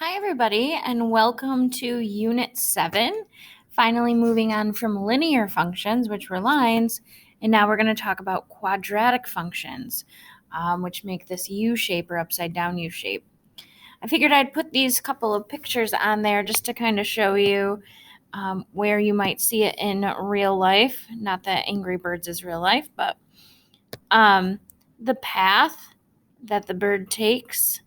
Hi, everybody, and welcome to Unit 7. Finally moving on from linear functions, which were lines, and now we're going to talk about quadratic functions, which make this U shape or upside down U shape. I figured I'd put these couple of pictures on there just to kind of show you where you might see it in real life. Not that Angry Birds is real life, but the path that the bird takes,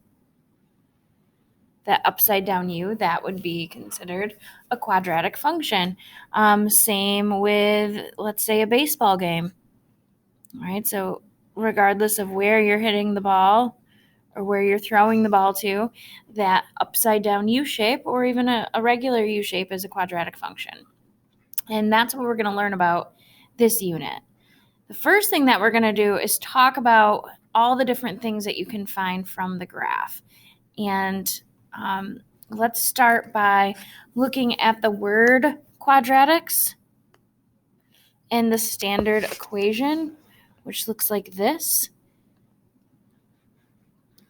that upside down U, that would be considered a quadratic function. Same with, let's say, a baseball game. All right, so regardless of where you're hitting the ball or where you're throwing the ball to, that upside down U shape or even a regular U shape is a quadratic function. And that's what we're going to learn about this unit. The first thing that we're going to do is talk about all the different things that you can find from the graph. And let's start by looking at the word quadratics and the standard equation, which looks like this.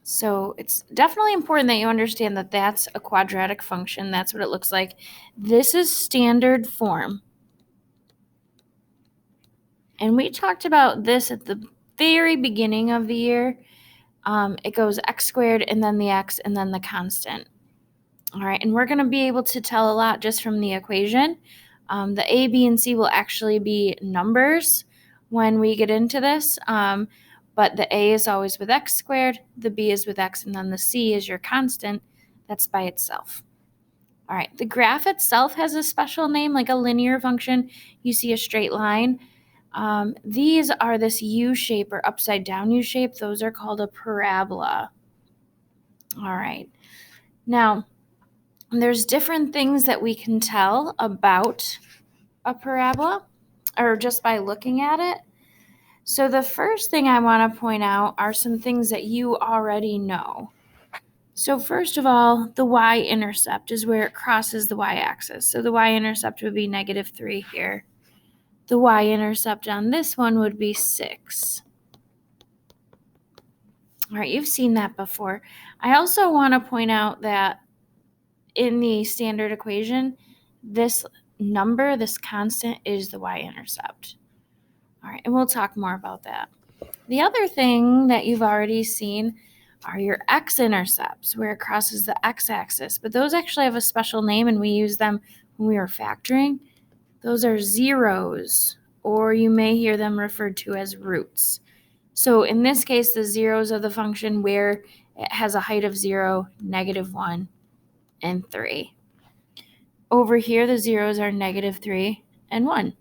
So it's definitely important that you understand that that's a quadratic function. That's what it looks like. This is standard form. And we talked about this at the very beginning of the year. It goes x squared and then the x and then the constant. All right, and we're going to be able to tell a lot just from the equation. The a, b, and c will actually be numbers when we get into this, but the a is always with x squared, the b is with x, and then the c is your constant. That's by itself. All right, the graph itself has a special name, like a linear function. You see a straight line. These are this U shape or upside down U shape. Those are called a parabola. All right, now there's different things that we can tell about a parabola or just by looking at it. So the first thing I want to point out are some things that you already know. So first of all, the y-intercept is where it crosses the y-axis. So the y-intercept would be -3 here. The y-intercept on this one would be 6. All right, you've seen that before. I also want to point out that in the standard equation, this number, this constant, is the y-intercept. All right, and we'll talk more about that. The other thing that you've already seen are your x-intercepts, where it crosses the x-axis, but those actually have a special name, and we use them when we are factoring. Those are zeros, or you may hear them referred to as roots. So in this case, the zeros of the function where it has a height of 0, -1, and 3. Over here, the zeros are -3 and 1.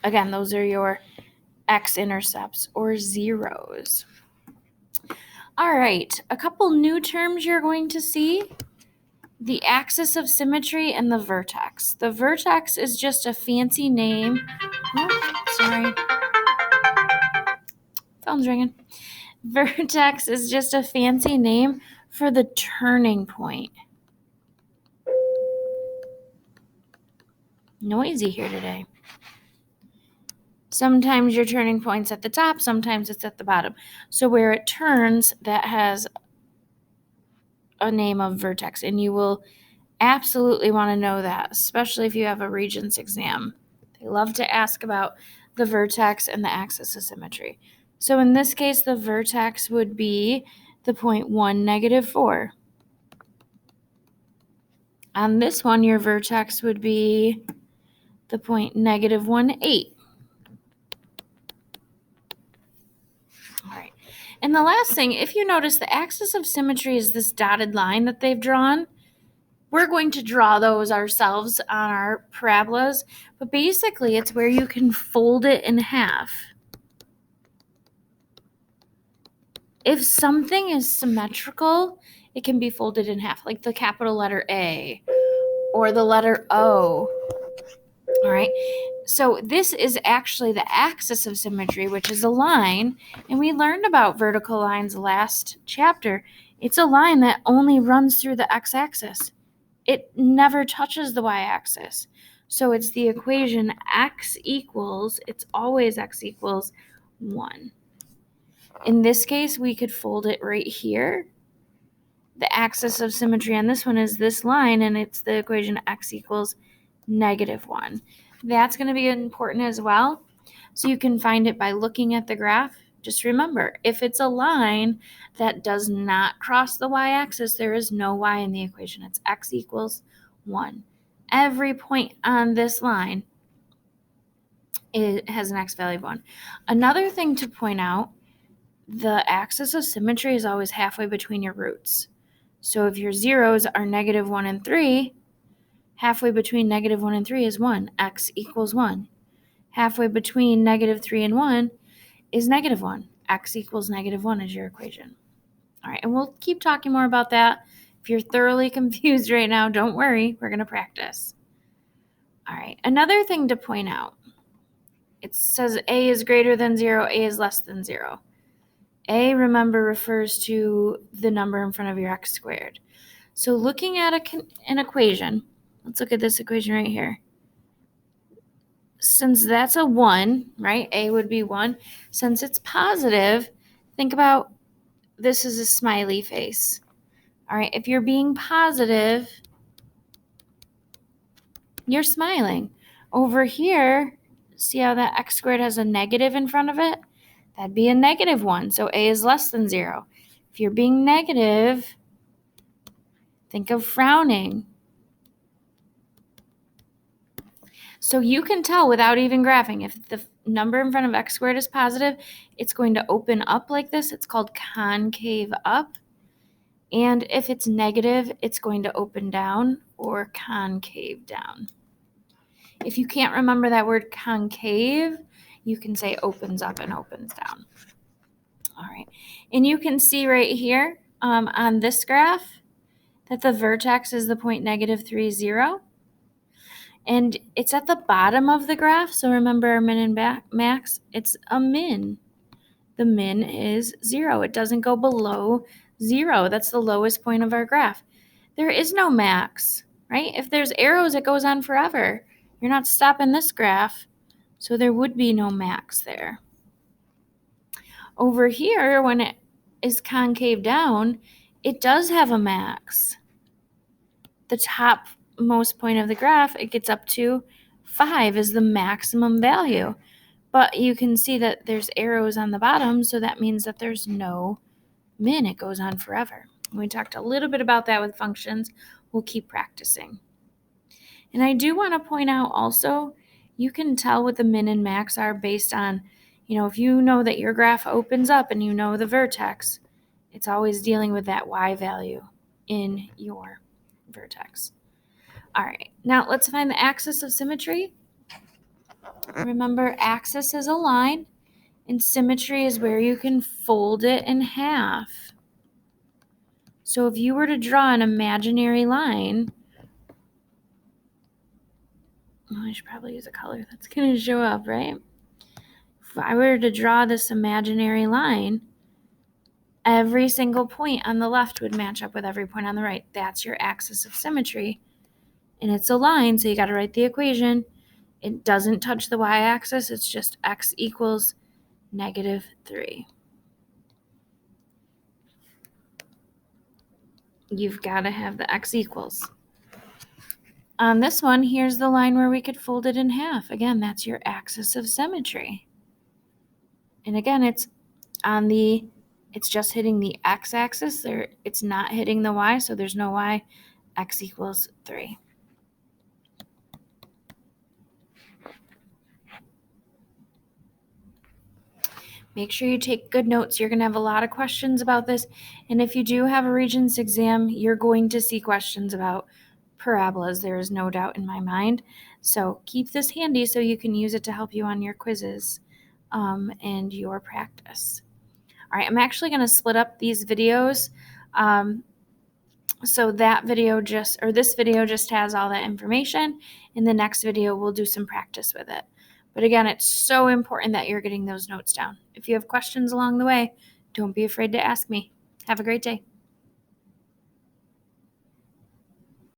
Again, those are your x-intercepts or zeros. All right, a couple new terms you're going to see. The axis of symmetry and the vertex. The vertex is just a fancy name. Oh, sorry. Phone's ringing. Vertex is just a fancy name for the turning point. Noisy here today. Sometimes your turning point's at the top, sometimes it's at the bottom. So where it turns, that has a name of vertex, and you will absolutely want to know that, especially if you have a Regents exam. They love to ask about the vertex and the axis of symmetry. So in this case, the vertex would be the point 1, -4. On this one, your vertex would be the point -1, 8. All right. And the last thing, if you notice, the axis of symmetry is this dotted line that they've drawn. We're going to draw those ourselves on our parabolas, but basically it's where you can fold it in half. If something is symmetrical, it can be folded in half, like the capital letter A or the letter O. All right, so this is actually the axis of symmetry, which is a line, and we learned about vertical lines last chapter. It's a line that only runs through the x-axis. It never touches the y-axis. So it's the equation it's always x equals 1. In this case, we could fold it right here, the axis of symmetry on this one is this line, and it's the equation x equals -1. That's going to be important as well. So you can find it by looking at the graph. Just remember, if it's a line that does not cross the y-axis, there is no y in the equation. It's x equals 1. Every point on this line has an x value of 1. Another thing to point out, the axis of symmetry is always halfway between your roots. So if your zeros are -1 and 3, halfway between -1 and 3 is 1. X equals 1. Halfway between -3 and 1 is -1. X equals -1 is your equation. All right, and we'll keep talking more about that. If you're thoroughly confused right now, don't worry. We're going to practice. All right, another thing to point out. It says a is greater than 0, a is less than 0. A, remember, refers to the number in front of your x squared. So looking at an equation, let's look at this equation right here. Since that's a 1, right, a would be 1. Since it's positive, think about this as a smiley face. All right, if you're being positive, you're smiling. Over here, see how that x squared has a negative in front of it? That'd be a -1, so a is less than 0. If you're being negative, think of frowning. So you can tell without even graphing, if the number in front of x squared is positive, it's going to open up like this. It's called concave up. And if it's negative, it's going to open down or concave down. If you can't remember that word concave, you can say opens up and opens down. All right, and you can see right here on this graph that the vertex is the point -3, 0. And it's at the bottom of the graph, so remember our min and max, it's a min. The min is 0. It doesn't go below 0. That's the lowest point of our graph. There is no max, right? If there's arrows, it goes on forever. You're not stopping this graph, so there would be no max there. Over here, when it is concave down, it does have a max. The topmost point of the graph, it gets up to 5 is the maximum value. But you can see that there's arrows on the bottom, so that means that there's no min. It goes on forever. We talked a little bit about that with functions. We'll keep practicing. And I do want to point out also, you can tell what the min and max are based on, if you know that your graph opens up and you know the vertex, it's always dealing with that y value in your vertex. All right, now let's find the axis of symmetry. Remember, axis is a line, and symmetry is where you can fold it in half. So if you were to draw an imaginary line, I should probably use a color that's going to show up, right? If I were to draw this imaginary line, every single point on the left would match up with every point on the right. That's your axis of symmetry. And it's a line, so you got to write the equation. It doesn't touch the y-axis. It's just x equals -3. You've got to have the x equals. On this one, here's the line where we could fold it in half. Again, that's your axis of symmetry. And again, it's just hitting the x-axis. It's not hitting the y, so there's no y. X equals 3. Make sure you take good notes. You're going to have a lot of questions about this. And if you do have a Regents exam, you're going to see questions about parabolas. There is no doubt in my mind. So keep this handy so you can use it to help you on your quizzes and your practice. All right, I'm actually going to split up these videos. So this video just has all that information. In the next video, we'll do some practice with it. But again, it's so important that you're getting those notes down. If you have questions along the way, don't be afraid to ask me. Have a great day.